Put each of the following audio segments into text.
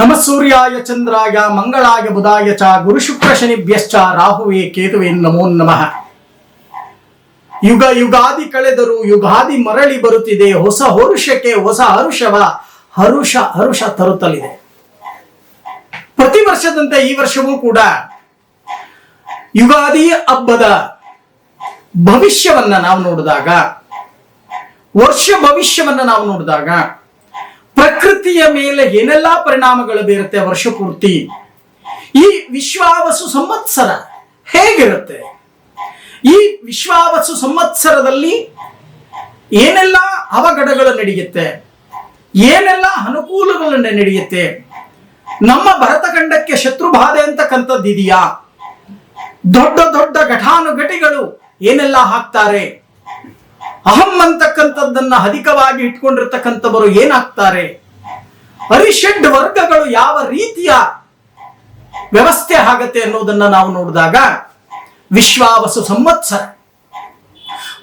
ನಮ ಸೂರ್ಯಾಯ ಚಂದ್ರಾಯ ಮಂಗಳಾಯ ಬುಧಾಯ ಚ ಗುರು ಶುಕ್ರ ಶನಿಭ್ಯಶ್ಚ ರಾಹುವೇ ಕೇತುವೆ ನಮೋ ನಮಃ. ಯುಗ ಯುಗಾದಿ ಕಳೆದರೂ ಯುಗಾದಿ ಮರಳಿ ಬರುತ್ತಿದೆ. ಹೊಸ ಹರುಷಕ್ಕೆ ಹೊಸ ಹರುಷ ತರುತ್ತಲಿದೆ. ಪ್ರತಿ ವರ್ಷದಂತೆ ಈ ವರ್ಷವೂ ಕೂಡ ಯುಗಾದಿ ಹಬ್ಬದ ಭವಿಷ್ಯವನ್ನ ನಾವು ನೋಡಿದಾಗ, ವರ್ಷ ಭವಿಷ್ಯವನ್ನ ನಾವು ನೋಡಿದಾಗ ಪ್ರಕೃತಿಯ ಮೇಲೆ ಏನೆಲ್ಲ ಪರಿಣಾಮಗಳು ಬೀರುತ್ತೆ ವರ್ಷ ಪೂರ್ತಿ, ಈ ವಿಶ್ವಾವಸು ಸಂವತ್ಸರ ಹೇಗಿರುತ್ತೆ, ಈ ವಿಶ್ವಾವಸು ಸಂವತ್ಸರದಲ್ಲಿ ಏನೆಲ್ಲ ಅವಘಡಗಳು ನಡೆಯುತ್ತೆ, ಏನೆಲ್ಲ ಅನುಕೂಲಗಳು ನಡೆಯುತ್ತೆ, ನಮ್ಮ ಭರತಖಂಡಕ್ಕೆ ಶತ್ರುಬಾಧೆ ಅಂತಕ್ಕಂಥದ್ದು ಇದೆಯಾ, ದೊಡ್ಡ ದೊಡ್ಡ ಘಟಾನುಘಟಿಗಳು ಏನೆಲ್ಲ ಹಾಕ್ತಾರೆ, ಅಹಂ ಅಂತಕ್ಕಂಥದ್ದನ್ನ ಅಧಿಕವಾಗಿ ಇಟ್ಕೊಂಡಿರ್ತಕ್ಕಂಥವರು ಏನಾಗ್ತಾರೆ, ಅರಿಷಡ್ ವರ್ಗಗಳು ಯಾವ ರೀತಿಯ ವ್ಯವಸ್ಥೆ ಆಗತ್ತೆ ಅನ್ನೋದನ್ನ ನಾವು ನೋಡಿದಾಗ ವಿಶ್ವಾವಸು ಸಂವತ್ಸರ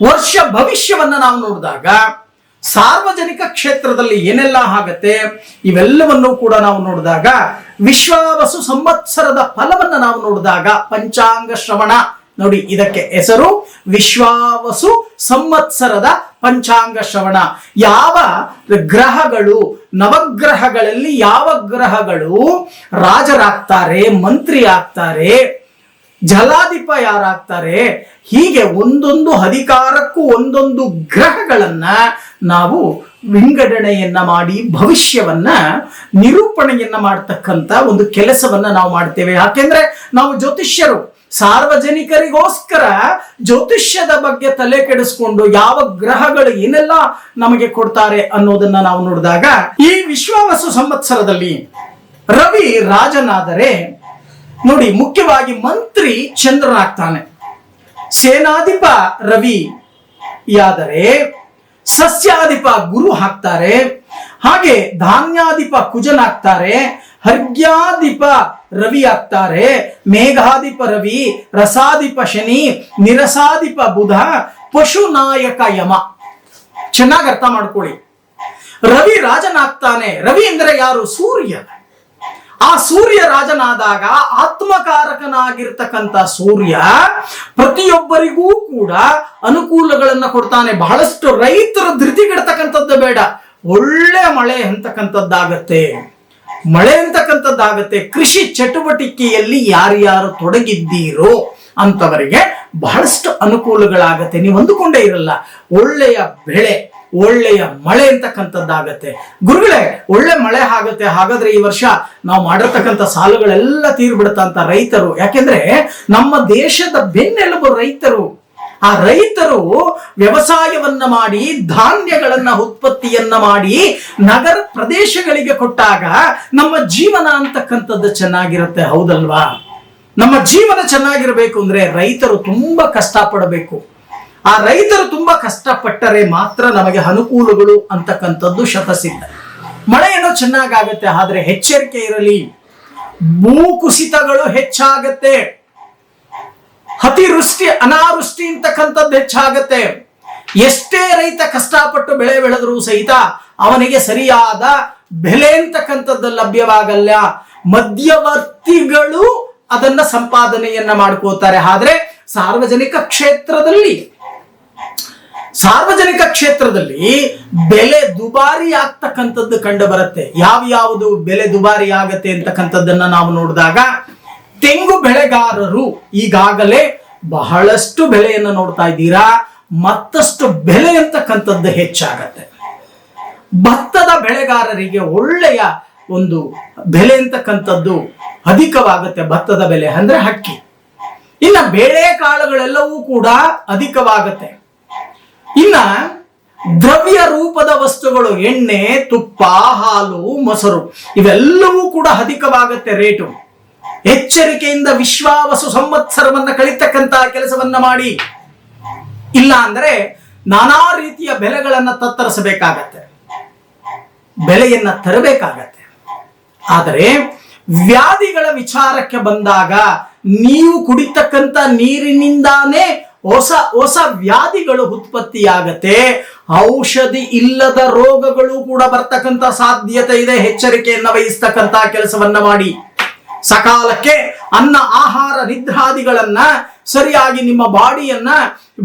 ವರ್ಷ ಭವಿಷ್ಯವನ್ನ ನಾವು ನೋಡಿದಾಗ ಸಾರ್ವಜನಿಕ ಕ್ಷೇತ್ರದಲ್ಲಿ ಏನೆಲ್ಲ ಆಗತ್ತೆ ಇವೆಲ್ಲವನ್ನೂ ಕೂಡ ನಾವು ನೋಡಿದಾಗ ವಿಶ್ವಾವಸು ಸಂವತ್ಸರದ ಫಲವನ್ನ ನಾವು ನೋಡಿದಾಗ ಪಂಚಾಂಗ ಶ್ರವಣ ನೋಡಿ, ಇದಕ್ಕೆ ಹೆಸರು ವಿಶ್ವಾವಸು ಸಂವತ್ಸರದ ಪಂಚಾಂಗ ಶ್ರವಣ. ಯಾವ ಗ್ರಹಗಳು, ನವಗ್ರಹಗಳಲ್ಲಿ ಯಾವ ಗ್ರಹಗಳು ರಾಜರಾಗ್ತಾರೆ, ಮಂತ್ರಿ ಆಗ್ತಾರೆ, ಜಲಾಧಿಪ ಯಾರಾಗ್ತಾರೆ, ಹೀಗೆ ಒಂದೊಂದು ಅಧಿಕಾರಕ್ಕೂ ಒಂದೊಂದು ಗ್ರಹಗಳನ್ನ ನಾವು ವಿಂಗಡಣೆಯನ್ನ ಮಾಡಿ ಭವಿಷ್ಯವನ್ನ ನಿರೂಪಣೆಯನ್ನ ಮಾಡತಕ್ಕಂತ ಒಂದು ಕೆಲಸವನ್ನ ನಾವು ಮಾಡ್ತೇವೆ. ಯಾಕೆಂದ್ರೆ ನಾವು ಜ್ಯೋತಿಷ್ಯರು, ಸಾರ್ವಜನಿಕರಿಗೋಸ್ಕರ ಜ್ಯೋತಿಷ್ಯದ ಬಗ್ಗೆ ತಲೆ ಕೆಡಿಸ್ಕೊಂಡು ಯಾವ ಗ್ರಹಗಳು ಏನೆಲ್ಲ ನಮಗೆ ಕೊಡ್ತಾರೆ ಅನ್ನೋದನ್ನ ನಾವು ನೋಡಿದಾಗ ಈ ವಿಶ್ವಾವಸು ಸಂವತ್ಸರದಲ್ಲಿ ರವಿ ರಾಜನಾದರೆ ನೋಡಿ, ಮುಖ್ಯವಾಗಿ ಮಂತ್ರಿ ಚಂದ್ರನಾಗ್ತಾನೆ, ಸೇನಾಧಿಪ ರವಿ ಯಾದರೆ ಸಸ್ಯಾಧಿಪ ಗುರು ಹಾಕ್ತಾರೆ, ಹಾಗೆ ಧಾನ್ಯಾಧಿಪ ಕುಜನಾಗ್ತಾರೆ, ಹರ್ಗ್ಯಾಧಿಪ ರವಿ ಆಗ್ತಾರೆ, ಮೇಘಾಧಿಪ ರವಿ, ರಸಾಧಿಪ ಶನಿ, ನಿರಸಾಧಿಪ ಬುಧ, ಪಶುನಾಯಕ ಯಮ. ಚೆನ್ನಾಗಿ ಅರ್ಥ ಮಾಡ್ಕೊಳ್ಳಿ. ರವಿ ರಾಜನಾಗ್ತಾನೆ. ರವಿ ಎಂದರೆ ಯಾರು? ಸೂರ್ಯ. ಆ ಸೂರ್ಯ ರಾಜನಾದಾಗ ಆತ್ಮಕಾರಕನಾಗಿರ್ತಕ್ಕಂಥ ಸೂರ್ಯ ಪ್ರತಿಯೊಬ್ಬರಿಗೂ ಕೂಡ ಅನುಕೂಲಗಳನ್ನ ಕೊಡ್ತಾನೆ. ಬಹಳಷ್ಟು ರೈತರು ಧೃತಿಗೆಡ್ತಕ್ಕಂಥದ್ದು ಬೇಡ, ಒಳ್ಳೆ ಮಳೆ ಅಂತಕ್ಕಂಥದ್ದಾಗತ್ತೆ, ಮಳೆ ಅಂತಕ್ಕಂಥದ್ದಾಗತ್ತೆ. ಕೃಷಿ ಚಟುವಟಿಕೆಯಲ್ಲಿ ಯಾರ್ಯಾರು ತೊಡಗಿದ್ದೀರೋ ಅಂತವರಿಗೆ ಬಹಳಷ್ಟು ಅನುಕೂಲಗಳಾಗತ್ತೆ. ನೀವು ಅಂದುಕೊಂಡೇ ಇರಲ್ಲ, ಒಳ್ಳೆಯ ಬೆಳೆ, ಒಳ್ಳೆಯ ಮಳೆ ಅಂತಕ್ಕಂಥದ್ದಾಗತ್ತೆ. ಗುರುಗಳೇ, ಒಳ್ಳೆ ಮಳೆ ಆಗತ್ತೆ, ಹಾಗಾದ್ರೆ ಈ ವರ್ಷ ನಾವು ಮಾಡಿರ್ತಕ್ಕಂಥ ಸಾಲುಗಳೆಲ್ಲ ತೀರ್ಬಿಡುತ್ತ ಅಂತ ರೈತರು. ಯಾಕೆಂದ್ರೆ ನಮ್ಮ ದೇಶದ ಬೆನ್ನೆಲುಬು ರೈತರು. ಆ ರೈತರು ವ್ಯವಸಾಯವನ್ನ ಮಾಡಿ ಧಾನ್ಯಗಳನ್ನ ಉತ್ಪತ್ತಿಯನ್ನ ಮಾಡಿ ನಗರ ಪ್ರದೇಶಗಳಿಗೆ ಕೊಟ್ಟಾಗ ನಮ್ಮ ಜೀವನ ಅಂತಕ್ಕಂಥದ್ದು ಚೆನ್ನಾಗಿರುತ್ತೆ, ಹೌದಲ್ವಾ? ನಮ್ಮ ಜೀವನ ಚೆನ್ನಾಗಿರ್ಬೇಕು ಅಂದ್ರೆ ರೈತರು ತುಂಬಾ ಕಷ್ಟಪಡಬೇಕು. ಆ ರೈತರು ತುಂಬಾ ಕಷ್ಟಪಟ್ಟರೆ ಮಾತ್ರ ನಮಗೆ ಅನುಕೂಲಗಳು ಅಂತಕ್ಕಂಥದ್ದು ಶತಸಿದ್ಧ. ಮಳೆ ಏನೋ ಚೆನ್ನಾಗಾಗತ್ತೆ, ಆದ್ರೆ ಎಚ್ಚರಿಕೆ ಇರಲಿ, ಭೂಕುಸಿತಗಳು ಹೆಚ್ಚಾಗತ್ತೆ, ಅತಿವೃಷ್ಟಿ ಅನಾವೃಷ್ಟಿ ಅಂತಕ್ಕಂಥದ್ದು ಹೆಚ್ಚಾಗತ್ತೆ. ಎಷ್ಟೇ ರೈತ ಕಷ್ಟಪಟ್ಟು ಬೆಳೆ ಬೆಳೆದರೂ ಸಹಿತ ಅವನಿಗೆ ಸರಿಯಾದ ಬೆಲೆ ಅಂತಕ್ಕಂಥದ್ದು ಲಭ್ಯವಾಗಲ್ಲ. ಮಧ್ಯವರ್ತಿಗಳು ಅದನ್ನ ಸಂಪಾದನೆಯನ್ನ ಮಾಡ್ಕೋತಾರೆ. ಆದ್ರೆ ಸಾರ್ವಜನಿಕ ಕ್ಷೇತ್ರದಲ್ಲಿ ಬೆಲೆ ದುಬಾರಿ ಆಗ್ತಕ್ಕಂಥದ್ದು ಕಂಡು ಬರುತ್ತೆ. ಯಾವ್ಯಾವುದು ಬೆಲೆ ದುಬಾರಿ ಆಗತ್ತೆ ಅಂತಕ್ಕಂಥದ್ದನ್ನ ನಾವು ನೋಡಿದಾಗ ತೆಂಗು ಬೆಳೆಗಾರರು ಈಗಾಗಲೇ ಬಹಳಷ್ಟು ಬೆಲೆಯನ್ನು ನೋಡ್ತಾ ಇದ್ದೀರಾ, ಮತ್ತಷ್ಟು ಬೆಲೆ ಅಂತಕ್ಕಂಥದ್ದು ಹೆಚ್ಚಾಗತ್ತೆ. ಭತ್ತದ ಬೆಳೆಗಾರರಿಗೆ ಒಳ್ಳೆಯ ಒಂದು ಬೆಲೆ ಅಂತಕ್ಕಂಥದ್ದು ಅಧಿಕವಾಗುತ್ತೆ. ಭತ್ತದ ಬೆಲೆ ಅಂದ್ರೆ ಅಕ್ಕಿ. ಇನ್ನ ಬೇಳೆಕಾಳುಗಳೆಲ್ಲವೂ ಕೂಡ ಅಧಿಕವಾಗುತ್ತೆ. ಇನ್ನ ದ್ರವ್ಯ ರೂಪದ ವಸ್ತುಗಳು, ಎಣ್ಣೆ, ತುಪ್ಪ, ಹಾಲು, ಮೊಸರು ಇವೆಲ್ಲವೂ ಕೂಡ ಅಧಿಕವಾಗುತ್ತೆ ರೇಟು. ಎಚ್ಚರಿಕೆಯಿಂದ ವಿಶ್ವಾವಸು ಸಂವತ್ಸರವನ್ನ ಕಳಿತಕ್ಕಂತ ಕೆಲಸವನ್ನ ಮಾಡಿ, ಇಲ್ಲ ಅಂದ್ರೆ ನಾನಾ ರೀತಿಯ ಬೆಲೆಗಳನ್ನ ತತ್ತರಿಸಬೇಕಾಗತ್ತೆ, ಬೆಲೆಯನ್ನ ತರಬೇಕಾಗತ್ತೆ. ಆದರೆ ವ್ಯಾಧಿಗಳ ವಿಚಾರಕ್ಕೆ ಬಂದಾಗ ನೀವು ಕುಡಿತಕ್ಕಂತ ನೀರಿನಿಂದಾನೇ ಹೊಸ ಹೊಸ ವ್ಯಾಧಿಗಳು ಉತ್ಪತ್ತಿಯಾಗತ್ತೆ. ಔಷಧಿ ಇಲ್ಲದ ರೋಗಗಳು ಕೂಡ ಬರ್ತಕ್ಕಂಥ ಸಾಧ್ಯತೆ ಇದೆ. ಎಚ್ಚರಿಕೆಯನ್ನ ವಹಿಸ್ತಕ್ಕಂಥ ಕೆಲಸವನ್ನ ಮಾಡಿ. ಸಕಾಲಕ್ಕೆ ಅನ್ನ, ಆಹಾರ, ನಿದ್ರಾದಿಗಳನ್ನ ಸರಿಯಾಗಿ ನಿಮ್ಮ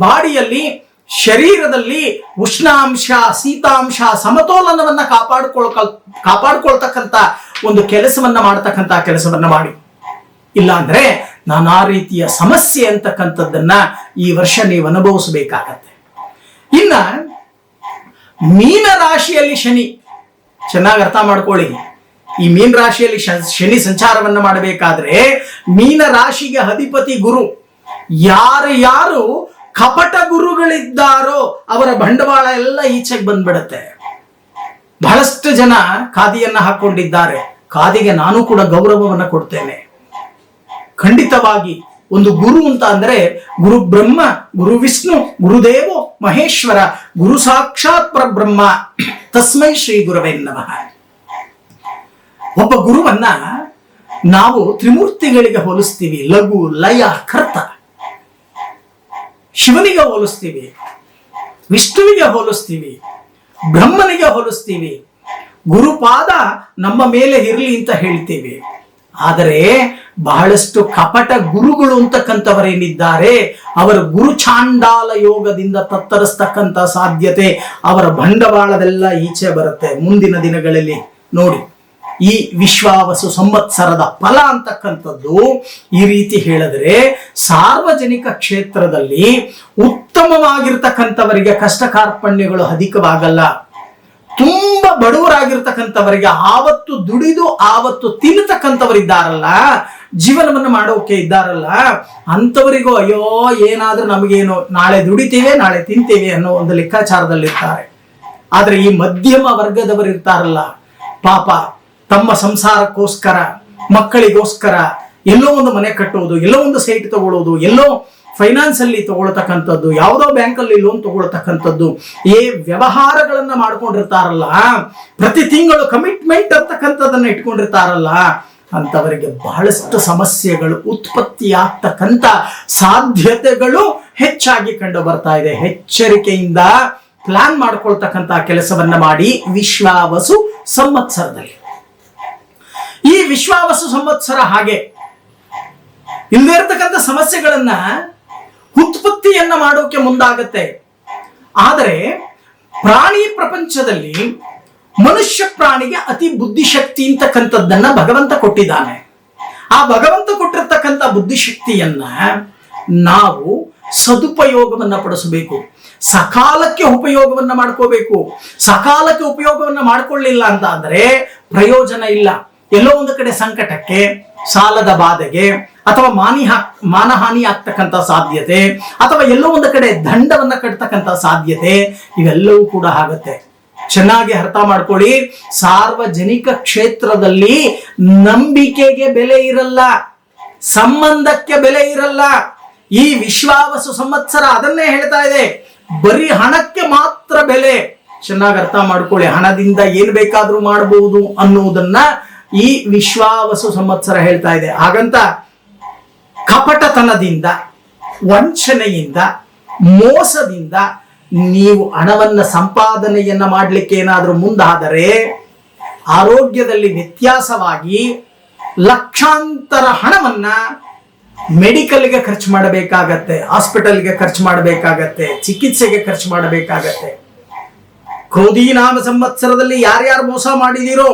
ಬಾಡಿಯಲ್ಲಿ ಶರೀರದಲ್ಲಿ ಉಷ್ಣಾಂಶ, ಶೀತಾಂಶ ಸಮತೋಲನವನ್ನ ಕಾಪಾಡ್ಕೊಳ್ತಕ್ಕಂಥ ಒಂದು ಕೆಲಸವನ್ನ ಮಾಡತಕ್ಕಂಥ ಕೆಲಸವನ್ನ ಮಾಡಿ. ಇಲ್ಲ ಅಂದ್ರೆ ನಾನಾ ರೀತಿಯ ಸಮಸ್ಯೆ ಅಂತಕ್ಕಂಥದ್ದನ್ನ ಈ ವರ್ಷ ನೀವು ಅನುಭವಿಸಬೇಕಾಗತ್ತೆ. ಇನ್ನ ಮೀನ ರಾಶಿಯಲ್ಲಿ ಶನಿ, ಚೆನ್ನಾಗಿ ಅರ್ಥ ಮಾಡ್ಕೊಳ್ಳಿ. ಈ ಮೀನ ರಾಶಿಯಲ್ಲಿ ಶನಿ ಸಂಚಾರವನ್ನ ಮಾಡಬೇಕಾದ್ರೆ ಮೀನ ರಾಶಿಗೆ ಅಧಿಪತಿ ಗುರು. ಯಾರು ಕಪಟ ಗುರುಗಳಿದ್ದಾರೋ ಅವರ ಬಂಡವಾಳ ಎಲ್ಲ ಈಚೆಗೆ ಬಂದ್ಬಿಡತ್ತೆ. ಬಹಳಷ್ಟು ಜನ ಖಾದಿಯನ್ನ ಹಾಕೊಂಡಿದ್ದಾರೆ. ಖಾದಿಗೆ ನಾನು ಕೂಡ ಗೌರವವನ್ನ ಕೊಡ್ತೇನೆ. ಖಂಡಿತವಾಗಿ ಒಂದು ಗುರು ಅಂತ ಅಂದ್ರೆ ಗುರು ಬ್ರಹ್ಮ, ಗುರು ವಿಷ್ಣು, ಗುರುದೇವೋ ಮಹೇಶ್ವರ, ಗುರು ಸಾಕ್ಷಾತ್ ಪರಬ್ರಹ್ಮ, ತಸ್ಮೈ ಶ್ರೀ ಗುರವೇ ನಮಃ. ಒಬ್ಬ ಗುರುವನ್ನ ನಾವು ತ್ರಿಮೂರ್ತಿಗಳಿಗೆ ಹೋಲಿಸ್ತೀವಿ. ಲಘು, ಲಯ, ಕರ್ತ. ಶಿವನಿಗೆ ಹೋಲಿಸ್ತೀವಿ, ವಿಷ್ಣುವಿಗೆ ಹೋಲಿಸ್ತೀವಿ, ಬ್ರಹ್ಮನಿಗೆ ಹೋಲಿಸ್ತೀವಿ. ಗುರುಪಾದ ನಮ್ಮ ಮೇಲೆ ಇರಲಿ ಅಂತ ಹೇಳ್ತೀವಿ. ಆದರೆ ಬಹಳಷ್ಟು ಕಪಟ ಗುರುಗಳು ಅಂತಕ್ಕಂಥವರೇನಿದ್ದಾರೆ ಅವರ ಗುರು ಚಾಂಡಾಲ ಯೋಗದಿಂದ ತತ್ತರಿಸ್ತಕ್ಕಂಥ ಸಾಧ್ಯತೆ, ಅವರ ಬಂಡವಾಳವೆಲ್ಲ ಈಚೆ ಬರುತ್ತೆ ಮುಂದಿನ ದಿನಗಳಲ್ಲಿ. ನೋಡಿ, ಈ ವಿಶ್ವಾವಸು ಸಂವತ್ಸರದ ಫಲ ಅಂತಕ್ಕಂಥದ್ದು ಈ ರೀತಿ ಹೇಳಿದ್ರೆ, ಸಾರ್ವಜನಿಕ ಕ್ಷೇತ್ರದಲ್ಲಿ ಉತ್ತಮವಾಗಿರ್ತಕ್ಕಂಥವರಿಗೆ ಕಷ್ಟ ಕಾರ್ಪಣ್ಯಗಳು ಅಧಿಕವಾಗಲ್ಲ. ತುಂಬಾ ಬಡವರಾಗಿರ್ತಕ್ಕಂಥವರಿಗೆ ಆವತ್ತು ದುಡಿದು ಆವತ್ತು ತಿನ್ನತಕ್ಕಂಥವರಿದ್ದಾರಲ್ಲ, ಜೀವನವನ್ನು ಮಾಡೋಕೆ ಇದ್ದಾರಲ್ಲ, ಅಂಥವರಿಗೂ ಅಯ್ಯೋ ಏನಾದ್ರೂ ನಮಗೇನು, ನಾಳೆ ದುಡಿತೀವಿ ನಾಳೆ ತಿಂತೀವಿ ಅನ್ನೋ ಒಂದು ಲೆಕ್ಕಾಚಾರದಲ್ಲಿರ್ತಾರೆ. ಆದ್ರೆ ಈ ಮಧ್ಯಮ ವರ್ಗದವರು ಇರ್ತಾರಲ್ಲ, ಪಾಪ ತಮ್ಮ ಸಂಸಾರಕ್ಕೋಸ್ಕರ, ಮಕ್ಕಳಿಗೋಸ್ಕರ ಎಲ್ಲೋ ಒಂದು ಮನೆ ಕಟ್ಟುವುದು, ಎಲ್ಲೋ ಒಂದು ಸೈಟ್ ತಗೊಳ್ಳೋದು, ಎಲ್ಲೋ ಫೈನಾನ್ಸ್ ಅಲ್ಲಿ ತಗೊಳ್ತಕ್ಕಂಥದ್ದು, ಯಾವುದೋ ಬ್ಯಾಂಕ್ ಅಲ್ಲಿ ಲೋನ್ ತಗೊಳ್ತಕ್ಕಂಥದ್ದು, ಈ ವ್ಯವಹಾರಗಳನ್ನ ಮಾಡ್ಕೊಂಡಿರ್ತಾರಲ್ಲ, ಪ್ರತಿ ತಿಂಗಳು ಕಮಿಟ್ಮೆಂಟ್ ಅಂತಕ್ಕಂಥದ್ದನ್ನ ಇಟ್ಕೊಂಡಿರ್ತಾರಲ್ಲ, ಅಂತವರಿಗೆ ಬಹಳಷ್ಟು ಸಮಸ್ಯೆಗಳು ಉತ್ಪತ್ತಿಯಾಗ್ತಕ್ಕಂಥ ಸಾಧ್ಯತೆಗಳು ಹೆಚ್ಚಾಗಿ ಕಂಡು ಬರ್ತಾ ಇದೆ. ಎಚ್ಚರಿಕೆಯಿಂದ ಪ್ಲಾನ್ ಮಾಡ್ಕೊಳ್ತಕ್ಕಂಥ ಕೆಲಸವನ್ನ ಮಾಡಿ ವಿಶ್ವಾವಸು ಸಂವತ್ಸರದಲ್ಲಿ. ಈ ವಿಶ್ವಾವಸು ಸಂವತ್ಸರ ಹಾಗೆ ಇಲ್ಲದೆ ಇರತಕ್ಕಂಥ ಸಮಸ್ಯೆಗಳನ್ನ ಉತ್ಪತ್ತಿಯನ್ನ ಮಾಡೋಕೆ ಮುಂದಾಗತ್ತೆ. ಆದರೆ ಪ್ರಾಣಿ ಪ್ರಪಂಚದಲ್ಲಿ ಮನುಷ್ಯ ಪ್ರಾಣಿಗೆ ಅತಿ ಬುದ್ಧಿಶಕ್ತಿ ಅಂತಕ್ಕಂಥದ್ದನ್ನ ಭಗವಂತ ಕೊಟ್ಟಿದ್ದಾನೆ. ಆ ಭಗವಂತ ಕೊಟ್ಟಿರ್ತಕ್ಕಂಥ ಬುದ್ಧಿಶಕ್ತಿಯನ್ನ ನಾವು ಸದುಪಯೋಗವನ್ನ ಪಡಿಸಬೇಕು. ಸಕಾಲಕ್ಕೆ ಉಪಯೋಗವನ್ನ ಮಾಡ್ಕೋಬೇಕು. ಸಕಾಲಕ್ಕೆ ಉಪಯೋಗವನ್ನ ಮಾಡ್ಕೊಳ್ಳಿಲ್ಲ ಅಂತ ಅಂದ್ರೆ ಪ್ರಯೋಜನ ಇಲ್ಲ. ಎಲ್ಲೋ ಒಂದು ಕಡೆ ಸಂಕಟಕ್ಕೆ, ಸಾಲದ ಬಾಧೆಗೆ, ಅಥವಾ ಮಾನಹಾನಿ ಆಗ್ತಕ್ಕಂಥ ಸಾಧ್ಯತೆ, ಅಥವಾ ಎಲ್ಲೋ ಒಂದು ಕಡೆ ದಂಡವನ್ನ ಕಟ್ತಕ್ಕಂಥ ಸಾಧ್ಯತೆ, ಇವೆಲ್ಲವೂ ಕೂಡ ಆಗುತ್ತೆ. ಚೆನ್ನಾಗಿ ಅರ್ಥ ಮಾಡ್ಕೊಳ್ಳಿ. ಸಾರ್ವಜನಿಕ ಕ್ಷೇತ್ರದಲ್ಲಿ ನಂಬಿಕೆಗೆ ಬೆಲೆ ಇರಲ್ಲ, ಸಂಬಂಧಕ್ಕೆ ಬೆಲೆ ಇರಲ್ಲ. ಈ ವಿಶ್ವಾವಸು ಸಂವತ್ಸರ ಅದನ್ನೇ ಹೇಳ್ತಾ ಇದೆ. ಬರೀ ಹಣಕ್ಕೆ ಮಾತ್ರ ಬೆಲೆ. ಚೆನ್ನಾಗಿ ಅರ್ಥ ಮಾಡ್ಕೊಳ್ಳಿ. ಹಣದಿಂದ ಏನ್ ಬೇಕಾದ್ರೂ ಮಾಡಬಹುದು ಅನ್ನುವುದನ್ನ ಈ ವಿಶ್ವಾವಸು ಸಂವತ್ಸರ ಹೇಳ್ತಾ ಇದೆ. ಹಾಗಂತ ಕಪಟತನದಿಂದ, ವಂಚನೆಯಿಂದ, ಮೋಸದಿಂದ ನೀವು ಹಣವನ್ನ ಸಂಪಾದನೆಯನ್ನ ಮಾಡ್ಲಿಕ್ಕೆ ಏನಾದ್ರೂ ಮುಂದಾದರೆ ಆರೋಗ್ಯದಲ್ಲಿ ವ್ಯತ್ಯಾಸವಾಗಿ ಲಕ್ಷಾಂತರ ಹಣವನ್ನ ಮೆಡಿಕಲ್ಗೆ ಖರ್ಚು ಮಾಡಬೇಕಾಗತ್ತೆ, ಹಾಸ್ಪಿಟಲ್ಗೆ ಖರ್ಚು ಮಾಡಬೇಕಾಗತ್ತೆ, ಚಿಕಿತ್ಸೆಗೆ ಖರ್ಚು ಮಾಡಬೇಕಾಗತ್ತೆ. ಕ್ರೋಧಿ ನಾಮ ಸಂವತ್ಸರದಲ್ಲಿ ಯಾರ್ಯಾರು ಮೋಸ ಮಾಡಿದಿರೋ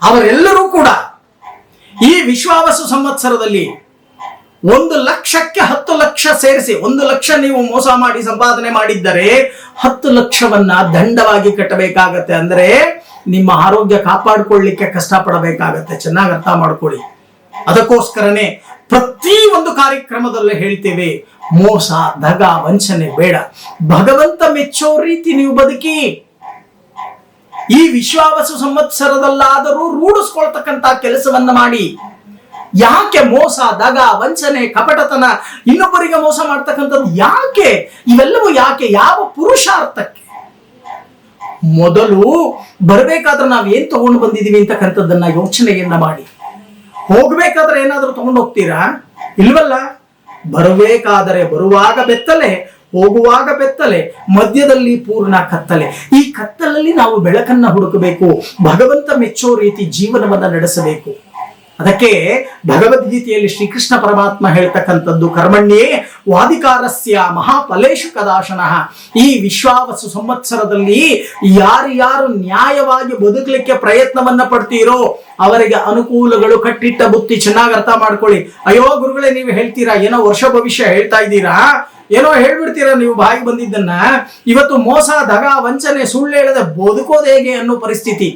ಅವರೆಲ್ಲರೂ ಕೂಡ ಈ ವಿಶ್ವಾವಸು ಸಂವತ್ಸರದಲ್ಲಿ 1 ಲಕ್ಷಕ್ಕೆ 10 ಲಕ್ಷ ಸೇರಿಸಿ, 1 ಲಕ್ಷ ನೀವು ಮೋಸ ಮಾಡಿ ಸಂಪಾದನೆ ಮಾಡಿದ್ದರೆ 10 ಲಕ್ಷವನ್ನ ದಂಡವಾಗಿ ಕಟ್ಟಬೇಕಾಗತ್ತೆ. ಅಂದ್ರೆ ನಿಮ್ಮ ಆರೋಗ್ಯ ಕಾಪಾಡಿಕೊಳ್ಳಿಕ್ಕೆ ಕಷ್ಟಪಡಬೇಕಾಗತ್ತೆ. ಚೆನ್ನಾಗಿ ಅರ್ಥ ಮಾಡ್ಕೊಳ್ಳಿ. ಅದಕ್ಕೋಸ್ಕರನೇ ಪ್ರತಿ ಒಂದು ಕಾರ್ಯಕ್ರಮದಲ್ಲೇ ಹೇಳ್ತೇವೆ, ಮೋಸ, ದಗ, ವಂಚನೆ ಬೇಡ. ಭಗವಂತ ಮೆಚ್ಚೋ ರೀತಿ ನೀವು ಬದುಕಿ. ಈ ವಿಶ್ವಾವಸು ಸಂವತ್ಸರದಲ್ಲಾದರೂ ರೂಢಿಸ್ಕೊಳ್ತಕ್ಕಂಥ ಕೆಲಸವನ್ನ ಮಾಡಿ. ಯಾಕೆ ಮೋಸ, ದಗ, ವಂಚನೆ, ಕಪಟತನ, ಇನ್ನೊಬ್ಬರಿಗೆ ಮೋಸ ಮಾಡ್ತಕ್ಕಂಥದ್ದು ಯಾಕೆ? ಇವೆಲ್ಲವೂ ಯಾಕೆ? ಯಾವ ಪುರುಷಾರ್ಥಕ್ಕೆ? ಮೊದಲು ಬರಬೇಕಾದ್ರೆ ನಾವ್ ಏನ್ ತಗೊಂಡು ಬಂದಿದೀವಿ ಅಂತಕ್ಕಂಥದ್ದನ್ನ ಯೋಚನೆಯನ್ನ ಮಾಡಿ. ಹೋಗ್ಬೇಕಾದ್ರೆ ಏನಾದ್ರೂ ತಗೊಂಡು ಹೋಗ್ತೀರಾ? ಇಲ್ವಲ್ಲ. ಬರಬೇಕಾದರೆ ಬರುವಾಗ ಬೆತ್ತಲೆ, ಹೋಗುವಾಗ ಬೆತ್ತಲೆ, ಮಧ್ಯದಲ್ಲಿ ಪೂರ್ಣ ಕತ್ತಲೆ. ಈ ಕತ್ತಲಲ್ಲಿ ನಾವು ಬೆಳಕನ್ನ ಹುಡುಕಬೇಕು, ಭಗವಂತ ಮೆಚ್ಚೋ ರೀತಿ ಜೀವನವನ್ನ ನಡೆಸಬೇಕು. ಅದಕ್ಕೆ ಭಗವದ್ಗೀತೆಯಲ್ಲಿ ಶ್ರೀಕೃಷ್ಣ ಪರಮಾತ್ಮ ಹೇಳ್ತಕ್ಕಂಥದ್ದು, ಕರ್ಮಣ್ಯೇ ವಾದಿಕಾರಸ್ಯ ಮಹಾಫಲೇಶು ಕದಾಶನಃ. ಈ ವಿಶ್ವಾವಸು ಸಂವತ್ಸರದಲ್ಲಿ ಯಾರ್ಯಾರು ನ್ಯಾಯವಾಗಿ ಬದುಕಲಿಕ್ಕೆ ಪ್ರಯತ್ನವನ್ನ ಪಡ್ತೀರೋ ಅವರಿಗೆ ಅನುಕೂಲಗಳು ಕಟ್ಟಿಟ್ಟ ಬುತ್ತಿ. ಚೆನ್ನಾಗಿ ಅರ್ಥ ಮಾಡ್ಕೊಳ್ಳಿ. ಅಯ್ಯೋ ಗುರುಗಳೇ, ನೀವು ಹೇಳ್ತೀರಾ, ಏನೋ ವರ್ಷ ಭವಿಷ್ಯ ಹೇಳ್ತಾ ಇದ್ದೀರಾ, ಏನೋ ಹೇಳ್ಬಿಡ್ತೀರಾ ನೀವು ಬಾಯಿಗೆ ಬಂದಿದ್ದನ್ನ. ಇವತ್ತು ಮೋಸ, ದಗ, ವಂಚನೆ, ಸುಳ್ಳು ಹೇಳದೆ ಬದುಕೋದು ಹೇಗೆ ಅನ್ನೋ ಪರಿಸ್ಥಿತಿ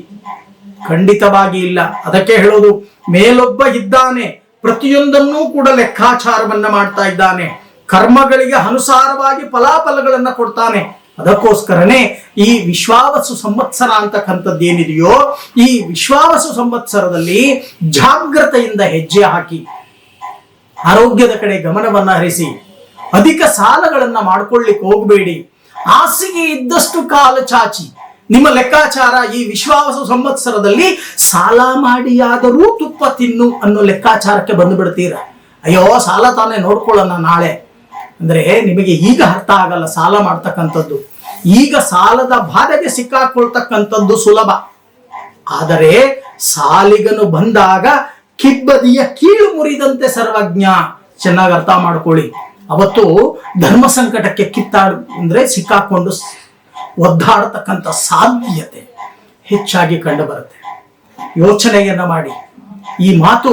ಖಂಡಿತವಾಗಿ ಇಲ್ಲ. ಅದಕ್ಕೆ ಹೇಳೋದು, ಮೇಲೊಬ್ಬ ಇದ್ದಾನೆ, ಪ್ರತಿಯೊಂದನ್ನೂ ಕೂಡ ಲೆಕ್ಕಾಚಾರವನ್ನ ಮಾಡ್ತಾ ಇದ್ದಾನೆ, ಕರ್ಮಗಳಿಗೆ ಅನುಸಾರವಾಗಿ ಫಲಾಫಲಗಳನ್ನ ಕೊಡ್ತಾನೆ. ಅದಕ್ಕೋಸ್ಕರನೇ ಈ ವಿಶ್ವಾವಸು ಸಂವತ್ಸರ ಅಂತಕ್ಕಂಥದ್ದೇನಿದೆಯೋ, ಈ ವಿಶ್ವಾವಸು ಸಂವತ್ಸರದಲ್ಲಿ ಜಾಗ್ರತೆಯಿಂದ ಹೆಜ್ಜೆ ಹಾಕಿ, ಆರೋಗ್ಯದ ಕಡೆ ಗಮನವನ್ನ ಹರಿಸಿ, ಅಧಿಕ ಸಾಲಗಳನ್ನ ಮಾಡ್ಕೊಳ್ಳಿಕ್ಕೆ ಹೋಗಬೇಡಿ. ಹಾಸಿಗೆ ಇದ್ದಷ್ಟು ಕಾಲ ಚಾಚಿ. ನಿಮ್ಮ ಲೆಕ್ಕಾಚಾರ ಈ ವಿಶ್ವಾವಸು ಸಂವತ್ಸರದಲ್ಲಿ ಸಾಲ ಮಾಡಿಯಾದರೂ ತುಪ್ಪ ತಿನ್ನು ಅನ್ನೋ ಲೆಕ್ಕಾಚಾರಕ್ಕೆ ಬಂದು ಬಿಡ್ತೀರ. ಅಯ್ಯೋ ಸಾಲ ತಾನೇ ನೋಡ್ಕೊಳ್ಳೋಣ ನಾಳೆ ಅಂದ್ರೆ ನಿಮಗೆ ಈಗ ಅರ್ಥ ಆಗಲ್ಲ ಸಾಲ ಮಾಡ್ತಕ್ಕಂಥದ್ದು. ಈಗ ಸಾಲದ ಬಾಧೆಗೆ ಸಿಕ್ಕಾಕೊಳ್ತಕ್ಕಂಥದ್ದು ಸುಲಭ. ಆದರೆ ಸಾಲಿಗನು ಬಂದಾಗ ಕಿಬ್ಬದಿಯ ಕೀಳು ಮುರಿದಂತೆ ಸರ್ವಜ್ಞ. ಚೆನ್ನಾಗಿ ಅರ್ಥ ಮಾಡ್ಕೊಳ್ಳಿ. ಅವತ್ತು ಧರ್ಮ ಸಂಕಟಕ್ಕೆ ಸಿಕ್ಕಾಕೊಂಡು ಒದ್ದಾಡತಕ್ಕಂಥ ಸಾಧ್ಯತೆ ಹೆಚ್ಚಾಗಿ ಕಂಡು ಬರುತ್ತೆ. ಯೋಚನೆಯನ್ನ ಮಾಡಿ. ಈ ಮಾತು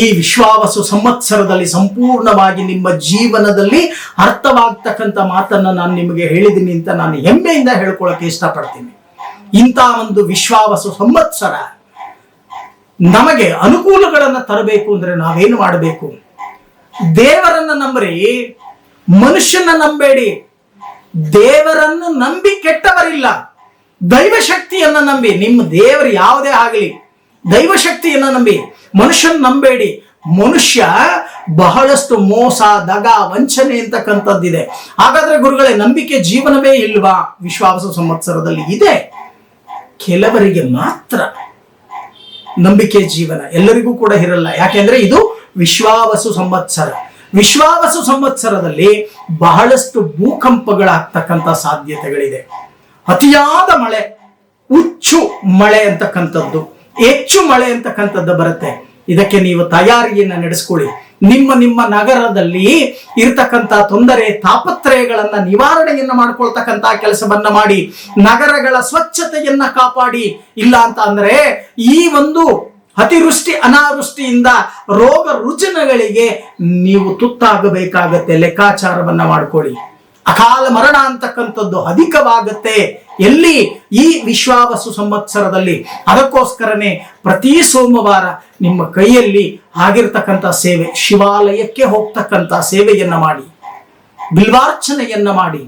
ಈ ವಿಶ್ವಾವಸು ಸಂವತ್ಸರದಲ್ಲಿ ಸಂಪೂರ್ಣವಾಗಿ ನಿಮ್ಮ ಜೀವನದಲ್ಲಿ ಅರ್ಥವಾಗ್ತಕ್ಕಂಥ ಮಾತನ್ನ ನಾನು ನಿಮಗೆ ಹೇಳಿದ್ದೀನಿ ಅಂತ ನಾನು ಹೆಮ್ಮೆಯಿಂದ ಹೇಳ್ಕೊಳ್ಳೋಕೆ ಇಷ್ಟಪಡ್ತೀನಿ. ಇಂಥ ಒಂದು ವಿಶ್ವಾವಸು ಸಂವತ್ಸರ ನಮಗೆ ಅನುಕೂಲಗಳನ್ನ ತರಬೇಕು ಅಂದ್ರೆ ನಾವೇನು ಮಾಡಬೇಕು? ದೇವರನ್ನ ನಂಬ್ರಿ, ಮನುಷ್ಯನ ನಂಬೇಡಿ. ದೇವರನ್ನು ನಂಬಿ ಕೆಟ್ಟವರಿಲ್ಲ. ದೈವಶಕ್ತಿಯನ್ನ ನಂಬಿ. ನಿಮ್ಮ ದೇವರು ಯಾವುದೇ ಆಗಲಿ ದೈವಶಕ್ತಿಯನ್ನ ನಂಬಿ, ಮನುಷ್ಯನ ನಂಬೇಡಿ. ಮನುಷ್ಯ ಬಹಳಷ್ಟು ಮೋಸ, ದಗ, ವಂಚನೆ ಅಂತಕ್ಕಂಥದ್ದಿದೆ. ಹಾಗಾದ್ರೆ ಗುರುಗಳೇ, ನಂಬಿಕೆ ಜೀವನವೇ ಇಲ್ವಾ? ವಿಶ್ವಾವಸು ಸಂವತ್ಸರದಲ್ಲಿ ಇದೆ. ಕೆಲವರಿಗೆ ಮಾತ್ರ ನಂಬಿಕೆ ಜೀವನ, ಎಲ್ಲರಿಗೂ ಕೂಡ ಇರಲ್ಲ. ಯಾಕೆಂದ್ರೆ ಇದು ವಿಶ್ವಾವಸು ಸಂವತ್ಸರ. ವಿಶ್ವಾವಸು ಸಂವತ್ಸರದಲ್ಲಿ ಬಹಳಷ್ಟು ಭೂಕಂಪಗಳಾಗ್ತಕ್ಕಂಥ ಸಾಧ್ಯತೆಗಳಿದೆ. ಅತಿಯಾದ ಮಳೆ, ಹುಚ್ಚು ಮಳೆ ಅಂತಕ್ಕಂಥದ್ದು, ಹೆಚ್ಚು ಮಳೆ ಅಂತಕ್ಕಂಥದ್ದು ಬರುತ್ತೆ. ಇದಕ್ಕೆ ನೀವು ತಯಾರಿಯನ್ನ ನಡೆಸ್ಕೊಳ್ಳಿ. ನಿಮ್ಮ ನಗರದಲ್ಲಿ ಇರತಕ್ಕಂಥ ತೊಂದರೆ, ತಾಪತ್ರಯಗಳನ್ನ ನಿವಾರಣೆಯನ್ನ ಮಾಡ್ಕೊಳ್ತಕ್ಕಂಥ ಕೆಲಸವನ್ನ ಮಾಡಿ, ನಗರಗಳ ಸ್ವಚ್ಛತೆಯನ್ನ ಕಾಪಾಡಿ. ಇಲ್ಲ ಅಂತ ಅಂದ್ರೆ ಈ ಒಂದು ಅತಿವೃಷ್ಟಿ ಅನಾವೃಷ್ಟಿಯಿಂದ ರೋಗ ರುಜಿನಗಳಿಗೆ ನೀವು ತುತ್ತಾಗಬೇಕಾಗತ್ತೆ. ಲೆಕ್ಕಾಚಾರವನ್ನ ಮಾಡ್ಕೊಳ್ಳಿ. ಅಕಾಲ ಮರಣ ಅಂತಕ್ಕಂಥದ್ದು ಅಧಿಕವಾಗುತ್ತೆ ಎಲ್ಲಿ? ಈ ವಿಶ್ವಾವಸು ಸಂವತ್ಸರದಲ್ಲಿ. ಅದಕ್ಕೋಸ್ಕರನೇ ಪ್ರತಿ ಸೋಮವಾರ ನಿಮ್ಮ ಕೈಯಲ್ಲಿ ಆಗಿರ್ತಕ್ಕಂಥ ಸೇವೆ, ಶಿವಾಲಯಕ್ಕೆ ಹೋಗ್ತಕ್ಕಂಥ ಸೇವೆಯನ್ನ ಮಾಡಿ, ಬಿಲ್ವಾರ್ಚನೆಯನ್ನ ಮಾಡಿ,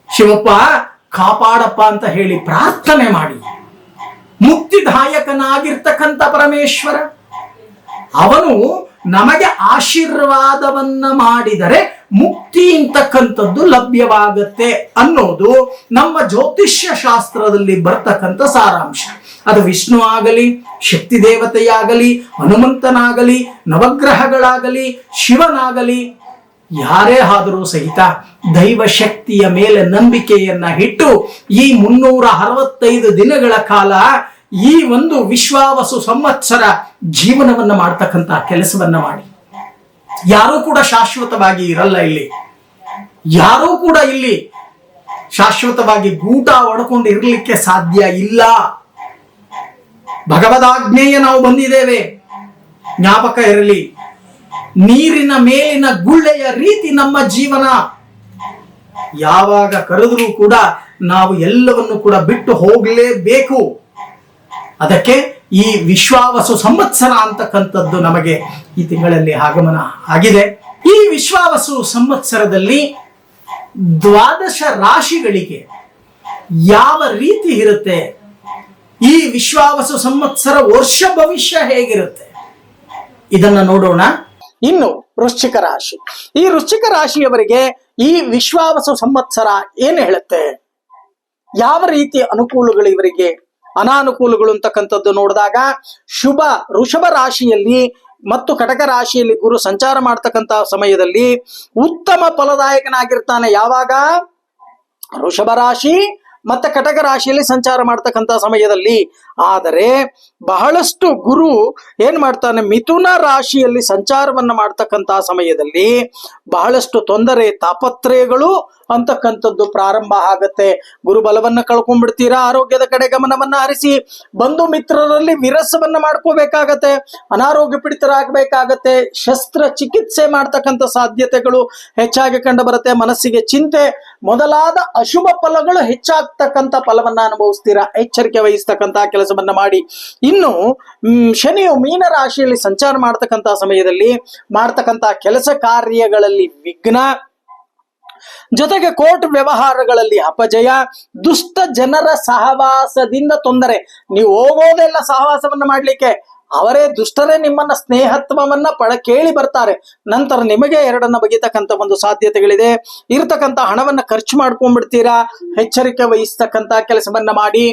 ಶಿವಪ್ಪ ಕಾಪಾಡಪ್ಪ ಅಂತ ಹೇಳಿ ಪ್ರಾರ್ಥನೆ ಮಾಡಿ. ಮುಕ್ತಿದಾಯಕನಾಗಿರ್ತಕ್ಕಂಥ ಪರಮೇಶ್ವರ ಅವನು ನಮಗೆ ಆಶೀರ್ವಾದವನ್ನ ಮಾಡಿದರೆ ಮುಕ್ತಿ ಅಂತಕ್ಕಂಥದ್ದು ಲಭ್ಯವಾಗತ್ತೆ ಅನ್ನೋದು ನಮ್ಮ ಜ್ಯೋತಿಷ್ಯ ಶಾಸ್ತ್ರದಲ್ಲಿ ಬರ್ತಕ್ಕಂಥ ಸಾರಾಂಶ. ಅದು ವಿಷ್ಣು ಆಗಲಿ, ಶಕ್ತಿ ದೇವತೆಯಾಗಲಿ, ಹನುಮಂತನಾಗಲಿ, ನವಗ್ರಹಗಳಾಗಲಿ, ಶಿವನಾಗಲಿ, ಯಾರೇ ಆದರೂ ಸಹಿತ ದೈವ ಶಕ್ತಿಯ ಮೇಲೆ ನಂಬಿಕೆಯನ್ನ ಇಟ್ಟು ಈ 365 ದಿನಗಳ ಕಾಲ ಈ ಒಂದು ವಿಶ್ವಾವಸು ಸಂವತ್ಸರ ಜೀವನವನ್ನ ಮಾಡ್ತಕ್ಕಂಥ ಕೆಲಸವನ್ನ ಮಾಡಿ. ಯಾರೂ ಕೂಡ ಶಾಶ್ವತವಾಗಿ ಇರಲ್ಲ ಇಲ್ಲಿ. ಯಾರೂ ಕೂಡ ಇಲ್ಲಿ ಶಾಶ್ವತವಾಗಿ ಗೂಟ ಒಡ್ಕೊಂಡು ಇರಲಿಕ್ಕೆ ಸಾಧ್ಯ ಇಲ್ಲ. ಭಗವದಾಜ್ಞೆಯ ನಾವು ಬಂದಿದ್ದೇವೆ, ಜ್ಞಾಪಕ ಇರಲಿ. ನೀರಿನ ಮೇಲಿನ ಗುಳ್ಳೆಯ ರೀತಿ ನಮ್ಮ ಜೀವನ. ಯಾವಾಗ ಕರೆದರೂ ಕೂಡ ನಾವು ಎಲ್ಲವನ್ನು ಕೂಡ ಬಿಟ್ಟು ಹೋಗಲೇಬೇಕು. ಅದಕ್ಕೆ ಈ ವಿಶ್ವಾವಸು ಸಂವತ್ಸರ ಅಂತಕ್ಕಂಥದ್ದು ನಮಗೆ ಈ ತಿಂಗಳಲ್ಲಿ ಆಗಮನ ಆಗಿದೆ. ಈ ವಿಶ್ವಾವಸು ಸಂವತ್ಸರದಲ್ಲಿ 12 ರಾಶಿಗಳಿಗೆ ಯಾವ ರೀತಿ ಇರುತ್ತೆ, ಈ ವಿಶ್ವಾವಸು ಸಂವತ್ಸರ ವರ್ಷ ಭವಿಷ್ಯ ಹೇಗಿರುತ್ತೆ ಇದನ್ನ ನೋಡೋಣ. ಇನ್ನು ವೃಶ್ಚಿಕ ರಾಶಿ, ಈ ವೃಶ್ಚಿಕ ರಾಶಿಯವರಿಗೆ ಈ ವಿಶ್ವಾವಸು ಸಂವತ್ಸರ ಏನು ಹೇಳುತ್ತೆ, ಯಾವ ರೀತಿ ಅನುಕೂಲಗಳು ಇವರಿಗೆ, ಅನಾನುಕೂಲಗಳು ಅಂತಕ್ಕಂಥದ್ದು ನೋಡಿದಾಗ, ವೃಷಭ ರಾಶಿಯಲ್ಲಿ ಮತ್ತು ಕಟಕ ರಾಶಿಯಲ್ಲಿ ಗುರು ಸಂಚಾರ ಮಾಡ್ತಕ್ಕಂಥ ಸಮಯದಲ್ಲಿ ಉತ್ತಮ ಫಲದಾಯಕನಾಗಿರ್ತಾನೆ. ಯಾವಾಗ? ವೃಷಭ ರಾಶಿ ಮತ್ತೆ ಕಟಕ ರಾಶಿಯಲ್ಲಿ ಸಂಚಾರ ಮಾಡ್ತಕ್ಕಂಥ ಸಮಯದಲ್ಲಿ. ಆದರೆ ಬಹಳಷ್ಟು ಗುರು ಏನ್ ಮಾಡ್ತಾನೆ, ಮಿಥುನ ರಾಶಿಯಲ್ಲಿ ಸಂಚಾರವನ್ನ ಮಾಡ್ತಕ್ಕಂಥ ಸಮಯದಲ್ಲಿ ಬಹಳಷ್ಟು ತೊಂದರೆ ತಾಪತ್ರಯಗಳು ಅಂತಕ್ಕಂಥದ್ದು ಪ್ರಾರಂಭ ಆಗತ್ತೆ. ಗುರುಬಲವನ್ನ ಕಳ್ಕೊಂಡ್ಬಿಡ್ತೀರಾ, ಆರೋಗ್ಯದ ಕಡೆ ಗಮನವನ್ನ ಹರಿಸಿ, ಬಂಧು ಮಿತ್ರರಲ್ಲಿ ವಿರಸವನ್ನ ಮಾಡ್ಕೋಬೇಕಾಗತ್ತೆ, ಅನಾರೋಗ್ಯ ಪೀಡಿತರಾಗಬೇಕಾಗತ್ತೆ, ಶಸ್ತ್ರ ಚಿಕಿತ್ಸೆ ಮಾಡ್ತಕ್ಕಂಥ ಸಾಧ್ಯತೆಗಳು ಹೆಚ್ಚಾಗಿ ಕಂಡು ಬರುತ್ತೆ, ಮನಸ್ಸಿಗೆ ಚಿಂತೆ ಮೊದಲಾದ ಅಶುಭ ಫಲಗಳು ಹೆಚ್ಚಾಗ್ತಕ್ಕಂಥ ಫಲವನ್ನ ಅನುಭವಿಸ್ತೀರಾ. ಎಚ್ಚರಿಕೆ ವಹಿಸ್ತಕ್ಕಂಥ ಕೆಲಸವನ್ನ ಮಾಡಿ. ಇನ್ನು ಶನಿಯು ಮೀನ ರಾಶಿಯಲ್ಲಿ ಸಂಚಾರ ಮಾಡ್ತಕ್ಕಂಥ ಸಮಯದಲ್ಲಿ ಮಾಡ್ತಕ್ಕಂಥ ಕೆಲಸ ಕಾರ್ಯಗಳಲ್ಲಿ ವಿಘ್ನ, ಜೊತೆಗೆ ಕೋರ್ಟ್ ವ್ಯವಹಾರಗಳಲ್ಲಿ ಅಪಜಯ, ದುಷ್ಟ ಜನರ ಸಹವಾಸದಿಂದ ತೊಂದರೆ. ನೀವು ಹೋಗೋದೆಲ್ಲ ಸಹವಾಸವನ್ನ ಮಾಡ್ಲಿಕ್ಕೆ, ಅವರೇ ದುಷ್ಟರೇ ನಿಮ್ಮನ್ನ ಸ್ನೇಹತ್ವವನ್ನ ಕೇಳಿ ಬರ್ತಾರೆ, ನಂತರ ನಿಮಗೆ ಎರಡನ್ನ ಬಗೆತಕ್ಕಂಥ ಒಂದು ಸಾಧ್ಯತೆಗಳಿದೆ. ಇರತಕ್ಕಂಥ ಹಣವನ್ನ ಖರ್ಚು ಮಾಡ್ಕೊಂಡ್ಬಿಡ್ತೀರಾ. ಎಚ್ಚರಿಕೆ ವಹಿಸ್ತಕ್ಕಂಥ ಕೆಲಸವನ್ನ ಮಾಡಿ.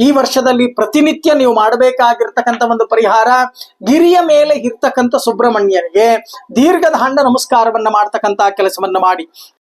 ಈ ವರ್ಷದಲ್ಲಿ ಪ್ರತಿನಿತ್ಯ ನೀವು ಮಾಡಬೇಕಾಗಿರ್ತಕ್ಕಂಥ ಒಂದು ಪರಿಹಾರ, ಗಿರಿಯ ಮೇಲೆ ಇರ್ತಕ್ಕಂಥ ಸುಬ್ರಹ್ಮಣ್ಯನಿಗೆ ದೀರ್ಘದಾಂಡ ನಮಸ್ಕಾರವನ್ನ ಮಾಡ್ತಕ್ಕಂಥ ಕೆಲಸವನ್ನ ಮಾಡಿ.